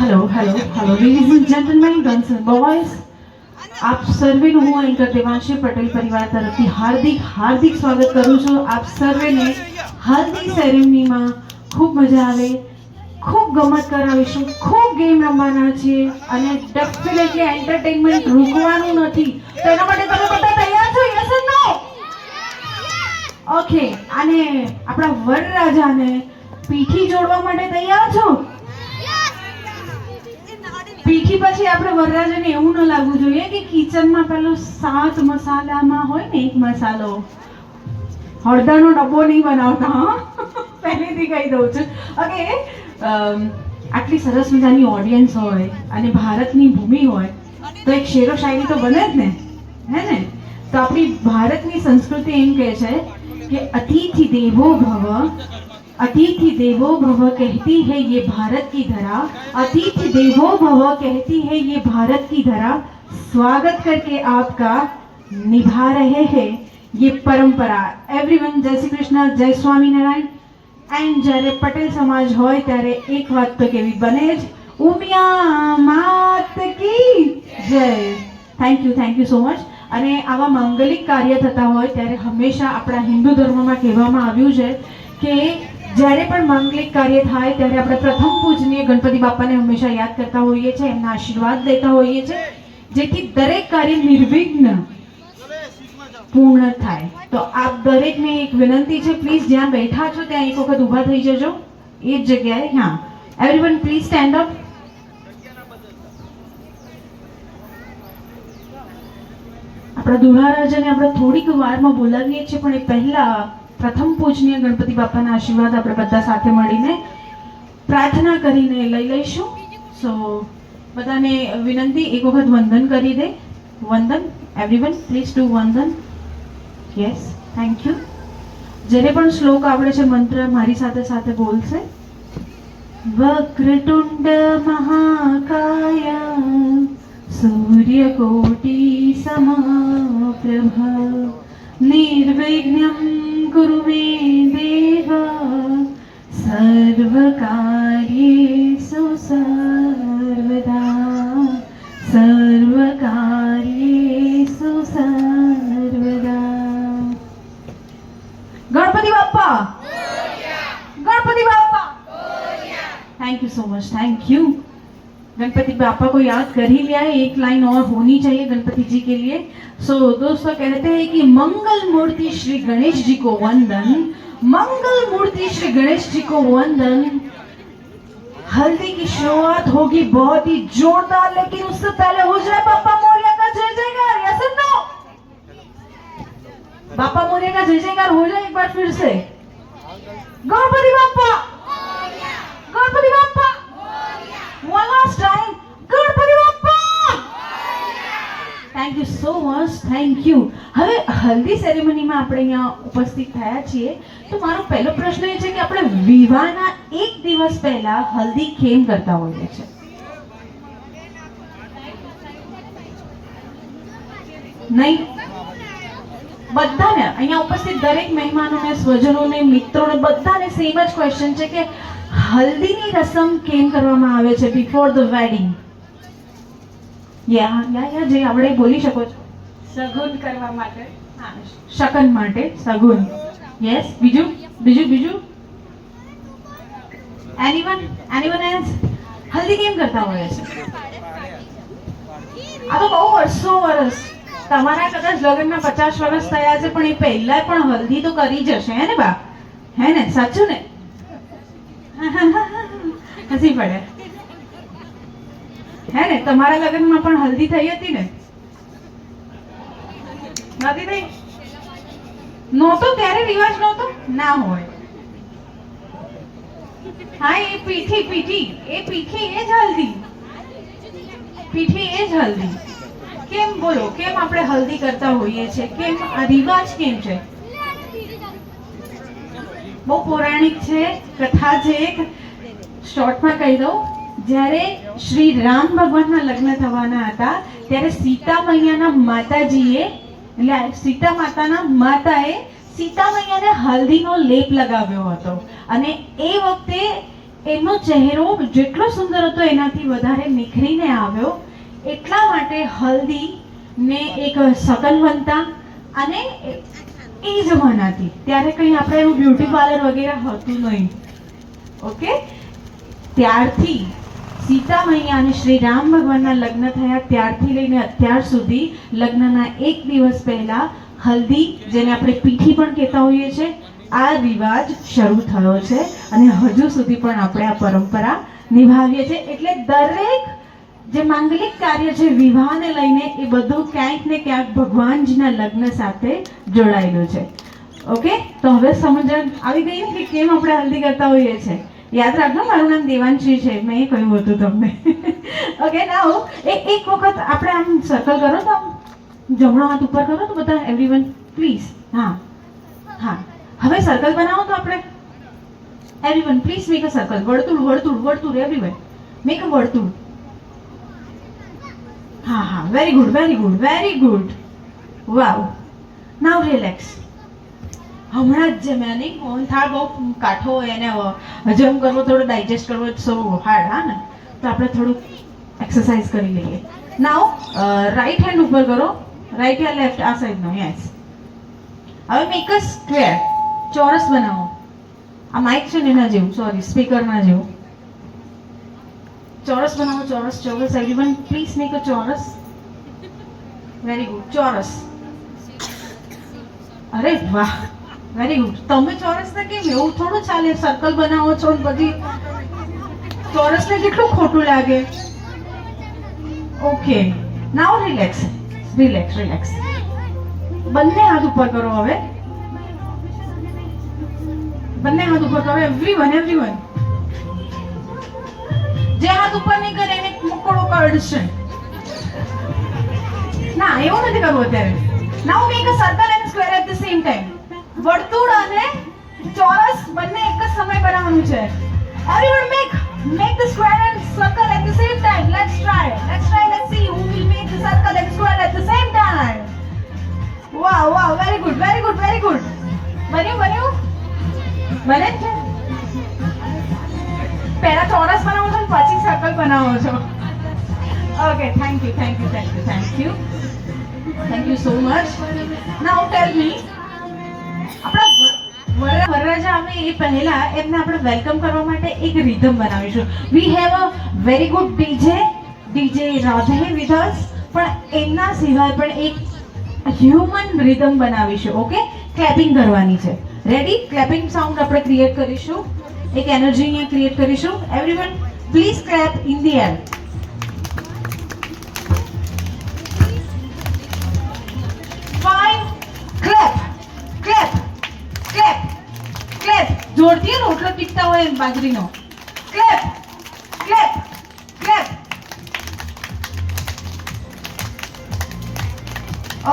Hello ladies and gentlemen, girls and boys, આપ સર્વેનું હું anchor Devanshi Patel પરિવાર તરફથી હાર્દિક સ્વાગત કરું છું. આપ સર્વેને હલ્દી સેરેમનીમાં ખૂબ મજા આવે, ખૂબ ગમત કરાવીશું, ખૂબ ગેમ રમવાના છે અને ડેફિનેટલી એન્ટરટેનમેન્ટ રૂકવાનું નથી. તો એના માટે તમે બધા તૈયાર છો? Yes or no? ઓકે. અને આપણા વરરાજાને પીઠી જોડવા માટે તૈયાર છો? પીઠી પછી આપણે વરરાજાને એવું ન લાગવું જોઈએ કે કિચનમાં પેલો 7 મસાલામાં હોય ને એક મસાલો, હળદરનો ડબ્બો નહીં બનાવતા. પહેલેથી કહી દઉં છું. ઓકે. આટલી સરસ મજાની ઓડિયન્સ હોય અને ભારતની ભૂમિ હોય તો એક શેરો શાયરી તો બને જ ને, હે ને? તો આપણી ભારતની સંસ્કૃતિ એમ કહે છે કે અતિથિ દેવો भव कहती है ये भारत की धरा, अतिथि देवो भव कहती है ये भारत की धरा, स्वागत करके आपका निभा रहे हैं ये परंपरा. एवरीवन, जय श्री कृष्ण, जय स्वामीनारायण. एंड જ્યારે પટેલ સમાજ હોય ત્યારે એક વાત તો કેવી બને જ, ઉમિયા માત કી જય. Thank you so much. અને આવા માંગલિક કાર્ય થતા હોય ત્યારે હંમેશા આપણા હિન્દુ ધર્મમાં કહેવામાં આવ્યું છે કે જ્યારે પણ માંગલિક કાર્ય થાય ત્યારે આપણે પ્રથમ પૂજનીય ગણપતિ બાપાને હંમેશા યાદ કરતા હોઈએ છીએ, એમના આશીર્વાદ લેતા હોઈએ છીએ, જેથી દરેક કાર્ય નિર્વિઘ્ન પૂર્ણ થાય. તો આપ દરેકને એક વિનંતી છે, પ્લીઝ જ્યાં બેઠા છો ત્યાં એક વખત ઊભા થઈ જજો એ જ જગ્યાએ. હા, એવરીવન પ્લીઝ સ્ટેન્ડ અપ. આપણા દુલ્હારાજાને આપણે થોડીક વારમાં બોલાવીએ છીએ, પણ એ પહેલા પ્રથમ પૂજનીય ગણપતિ બાપાના આશીર્વાદ આપણે બધા સાથે મળીને પ્રાર્થના કરીને લઈ લઈશું. સો બધાને વિનંતી, એક વખત વંદન કરી દે. વંદન, એવરીવન પ્લીઝ ડુ વંદન. Yes, thank you. જેને પણ શ્લોક આવડે છે મંત્ર મારી સાથે સાથે બોલશે. વક્રતુંડ મહાકાય સૂર્યકોટી સમપ્રભ निर्विघ्नं कुरु मे देव सर्वकार्येषु सर्वदा Ganpati Bappa thank you so much. Thank you. Ganpati बापा को याद कर ही लिया है, एक लाइन और होनी चाहिए गणपति जी के लिए. सो दोस्तों कहते हैं कि मंगल मूर्ति श्री गणेश जी को वंदन, मंगल मूर्ति श्री गणेश जी को वंदन. हल्दी की शुरुआत होगी बहुत ही जोरदार, लेकिन उससे पहले हो जाए बापा मोरिया का जय जयकार. यस और नो? बापा मोरिया का जय जयकार हो जाए एक बार फिर से. गणपति बापा, गणपति बापा, one last time, Ganpati Bappa. Thank you so much. Thank you. હવે હલ્દી સેરેમનીમાં આપણે અહીંયા ઉપસ્થિત થયા છીએ, તો મારો પહેલો પ્રશ્ન એ છે કે આપણે વિવાહના એક દિવસ પહેલા હલ્દી કેમ કરતા હોઈએ છીએ? નહીં? બધાને અહીંયા ઉપસ્થિત દરેક મહેમાનોને, સ્વજનોને, મિત્રોને બધાને સેમ જ ક્વેશ્ચન છે કે હલ્દીની રસમ કેમ કરવામાં આવે છે બિફોર ધ વેડિંગ? યા જે આપણે બોલી શકો છો. સગુન કરવા માટે. હા, શકન માટે સગુન. યસ. બીજું? Anyone else? હલ્દી કેમ કરતા હોય છે? આ તો બહુ વર્ષ, તમારા કદાચ લગ્નના 50 વર્ષ થયા છે, પણ એ પહેલા પણ હલ્દી તો કરી જશે, હે ને બા? હે ને? સાચું ને? હસી પડે, હે ને? તમારા લગ્નમાં પણ હલ્દી થઈ હતી ને? નથી થઈ? નહોતો ત્યારે રિવાજ નહોતો? ના હોય. હા, એ પીઠી એ જ હલ્દી. પીઠી એ જ હલ્દી. કેમ બોલો, કેમ આપણે હલ્દી કરતા હોઈએ છીએ? કેમ આ રિવાજ કેમ છે? બહુ પૌરાણિક છે, કથા છે. એક શોર્ટમાં કહી દઉં. જ્યારે શ્રી રામ ભગવાનના લગ્ન થવાના હતા ત્યારે સીતા મૈયાના માતાજીએ, એટલે સીતા માતાના માતાએ સીતા મૈયાને હલ્દીનો લેપ લગાવ્યો હતો. અને એ વખતે એમનો ચહેરો જેટલો સુંદર હતો એનાથી વધારે નિખરીને આવ્યો. એટલા માટે હલ્દી ને એક સગનવંતા અને એ જમાનાથી ત્યારે કંઈ આપણે એવું બ્યુટી પાર્લર વગેરે હતું નહીં. ઓકે, ત્યારથી સીતા મૈયા અને શ્રી રામ ભગવાનના લગ્ન થયા ત્યારથી લઈને અત્યાર સુધી લગ્નના એક દિવસ પહેલા હલ્દી, જેને આપણે પીઠી પણ કહેતા હોઈએ છીએ, આ રિવાજ શરૂ થયો છે અને હજુ સુધી પણ આપણે આ પરંપરા નિભાવીએ છીએ. એટલે દરેક જે માંગલિક કાર્ય છે વિવાહને લઈને એ બધું ક્યાંક ને ક્યાંક ભગવાનજીના લગ્ન સાથે જોડાયેલું છે. ઓકે, તો હવે સમજણ આવી ગઈ ને કે કેમ આપણે હલ્દી કરતા હોઈએ છીએ. યાદ રાખજો, મારું નામ દેવાંશી છે, મેં કહ્યું હતું તમને. ઓકે, નાઉ એક વખત આપણે આમ સર્કલ કરો તો આમ જમણો હાથ ઉપર કરો તો બધા એવરીવન પ્લીઝ. હા હા, હવે સર્કલ બનાવો તો આપણે everyone please make a circle. વર્તુળ વર્તુળ વર્તુળ એવરીવન મેક અ વર્તુળ. હા હા, very good very good very good. Wow, now relax. હમણાં જ જમ્યા નહીં, ફોન થાળ બહુ કાઠો હોય એને હજમ કરવો, થોડો ડાયજેસ્ટ કરવો સો હાર્ડ. હા ને, તો આપણે થોડુંક એક્સરસાઇઝ કરી લઈએ. નાઉ રાઈટ હેન્ડ ઉપર કરો, રાઈટ યા લેફ્ટ, આ સાઈડનો. યસ. હવે મેક અ સ્ક્વેર, ચોરસ બનાવો. આ માઇક છે ને એના જેવું, સોરી સ્પીકરના જેવું. ચોરસ બનાવો, ચોરસ ચોરસ. એવરીવન પ્લીઝ મેક અ ચોરસ. વેરી ગુડ, ચોરસ. અરે વાહ, વેરી ગુડ. તમે ચોરસ ને કેમ એવું થોડું ચાલે, સર્કલ બનાવો છો ને બધી ચોરસ ને કેટલું ખોટું લાગે. ઓકે, નાઉ રિલેક્સ રિલેક્સ રિલેક્સ. બંને હાથ ઉપર કરો. હવે બંને હાથ ઉપર કરો. Everyone everyone. જે હાથ ઉપર નહીં કરે એને મકોડો કરડશે. ના, એવું નથી કરવું અત્યારે. Now make a circle and square at the same time. વર્તુળ અને ચોરસ બંને એક જ સમય બનાવવાનું છે. Everyone make the square and circle at the same time. Let's try let's see who will make the circle and square at the same time. Wow wow, very good very good very good. બન્યું બન્યું બને છે. પહેલા ચોરસ બનાવો છો પછી circle બનાવો છો. Okay, thank you thank you thank you thank you thank you so much. Now tell me, આપણા વરરાજા આવે એ પહેલા એમને આપણે વેલકમ કરવા માટે એક રિધમ બનાવીશું. We have a very good DJ Radhe with us, પણ એમના સિવાય પણ એક હ્યુમન રિધમ બનાવીશું. ઓકે, ક્લેપિંગ કરવાની છે. રેડી? ક્લેપિંગ સાઉન્ડ આપણે ક્રિએટ કરીશું, એક એનર્જી અહીંયા ક્રિએટ કરીશું. Everyone please clap in the air. Fine, clap clap clap clap. જોરથી રોટલો ટીકતા હોય એમ બાજરીનો. Clap clap clap.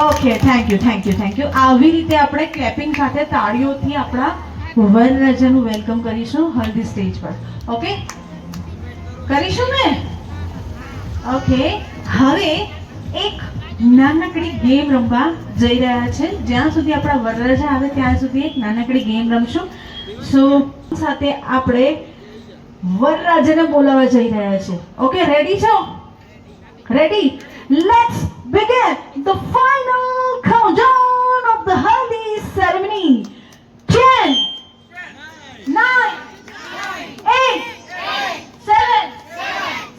Okay, thank you thank you thank you. આવી રીતે આપણે ક્લેપિંગ સાથે તાળીઓથી આપણા વરરાજાનું વેલકમ કરીશું હલ્દી સ્ટેજ પર. ઓકે, કરીશું ને? ઓકે, હવે એક નાનકડી ગેમ રમવા જઈ રહ્યા છે. જ્યાં સુધી આપણા વરરાજા આવે ત્યાં સુધી એક નાનકડી ગેમ રમશું. સો સાથે આપણે વરરાજાને બોલાવવા જઈ રહ્યા છે. ઓકે, રેડી છો? Ready? Let's begin the final countdown of the haldi ceremony. 10, 9, 8, 7,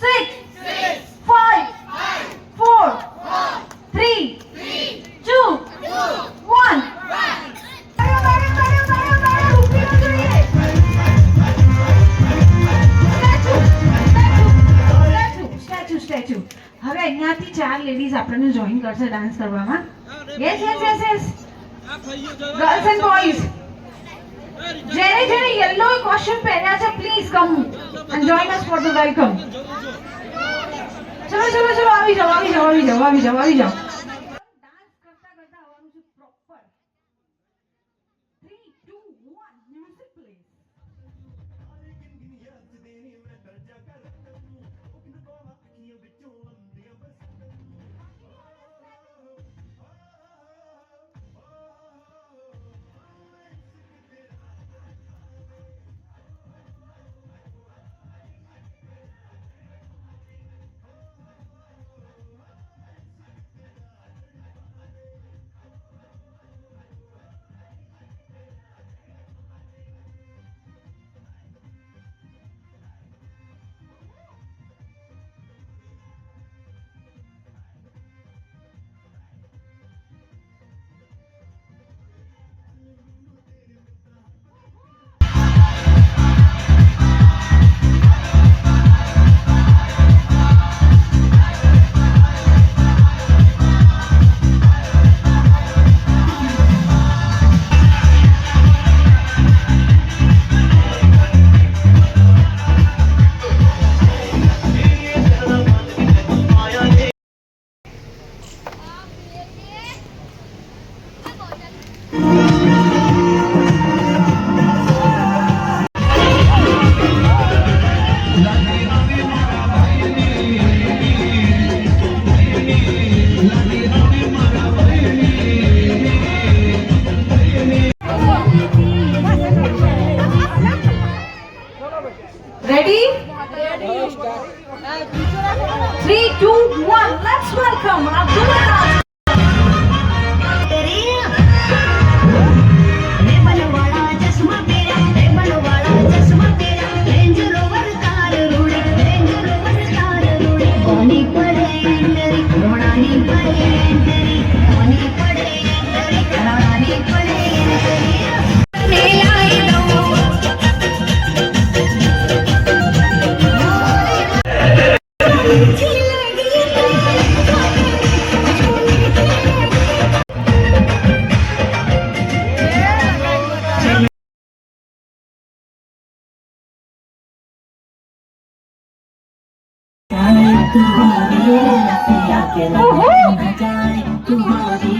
6, 5, 4, 3, 2, 1. Statue. હવે અહીંયાથી 4 લેડીઝ આપણને જોઈન કરશે ડાન્સ કરવામાં. Yes yes yes yes, girls and boys. જેને જેને યલો કોસ્ટ્યુમ પહેર્યા છે please come and join us for the welcome. ચલો ચલો ચલો, આવી જાઓ આવી જાઓ આવી જાઓ આવી જાઓ આવી જાઓ. ડાન્સ કરતા કરતા આવવાનું છે proper. 3 2 1 music please. 3, 2, 1, let's welcome Abdullah. तुम्हारी